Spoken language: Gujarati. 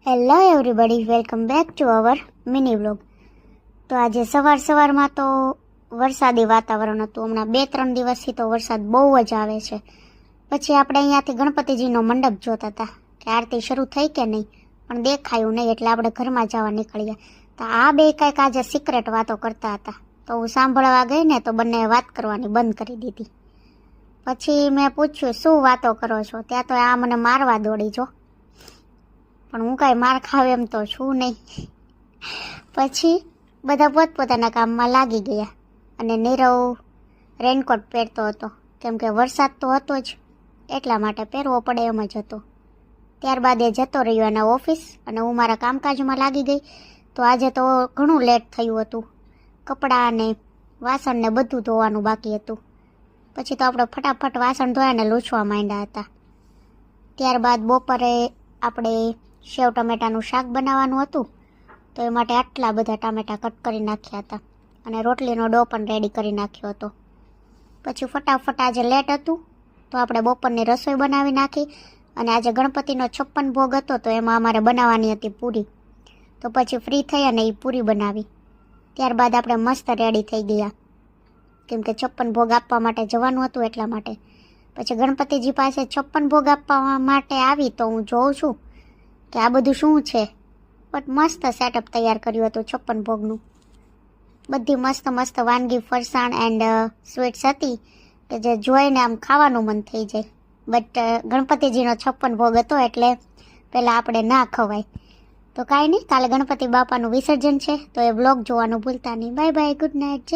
Hello everybody, welcome back to our mini vlog. તો આજે સવારમાં તો વરસાદી વાતાવરણ હતું. હમણાં 2-3 દિવસથી તો વરસાદ બહુ જ આવે છે. પછી આપણે અહીંયાથી ગણપતિજીનો મંડપ જોતા હતા કે આરતી શરૂ થઈ કે નહીં, પણ દેખાયું નહીં, એટલે આપણે ઘરમાં જવા નીકળ્યા. તો આ બે કંઈક આજે સિક્રેટ વાતો કરતા હતા. તો હું સાંભળવા ગઈ ને તો બંને વાત કરવાની બંધ કરી દીધી. પછી મેં પૂછ્યું, શું વાતો કરો છો? ત્યાં તો આ મને મારવા દોડી જો, પણ હું કાંઈ માર ખાવ એમ તો છું નહીં. પછી બધા પોતપોતાના કામમાં લાગી ગયા અને નીરવ રેનકોટ પહેરતો હતો, કેમ કે વરસાદ તો હતો જ, એટલા માટે પહેરવો પડે એમ જ હતો. ત્યારબાદ એ જતો રહ્યો એના ઓફિસ અને હું મારા કામકાજમાં લાગી ગઈ. તો આજે તો ઘણું લેટ થયું હતું. કપડાં ને વાસણ ને બધું ધોવાનું બાકી હતું. પછી તો આપણે ફટાફટ વાસણ ધોયા ને લૂછવા માંડ્યા હતા. ત્યારબાદ બપોરે આપણે સેવ ટમેટાનું શાક બનાવવાનું હતું, તો એ માટે આટલા બધા ટામેટા કટ કરી નાખ્યા હતા અને રોટલીનો ડો પણ રેડી કરી નાખ્યો હતો. પછી ફટાફટ આજે લેટ હતું તો આપણે બપોરની રસોઈ બનાવી નાખી. અને આજે ગણપતિનો 56 ભોગ હતો, તો એમાં અમારે બનાવવાની હતી પૂરી. તો પછી ફ્રી થઈ અને એ પૂરી બનાવી. ત્યારબાદ આપણે મસ્ત રેડી થઈ ગયા, કેમ કે 56 ભોગ આપવા માટે જવાનું હતું એટલા માટે. પછી ગણપતિજી પાસે 56 ભોગ આપવા માટે આવી તો હું જોઉં છું કે આ બધું શું છે, બટ મસ્ત સેટઅપ તૈયાર કર્યું હતું 56 ભોગનું. બધી મસ્ત મસ્ત વાનગી, ફરસાણ એન્ડ સ્વીટ્સ હતી કે જે જોઈને આમ ખાવાનું મન થઈ જાય. બટ ગણપતિજીનો 56 ભોગ હતો એટલે પહેલાં આપણે ના ખવાય. તો કાંઈ નહીં, કાલે ગણપતિ બાપાનું વિસર્જન છે, તો એ વ્લોગ જોવાનું ભૂલતા નહીં. બાય બાય, ગુડ નાઇટ, જય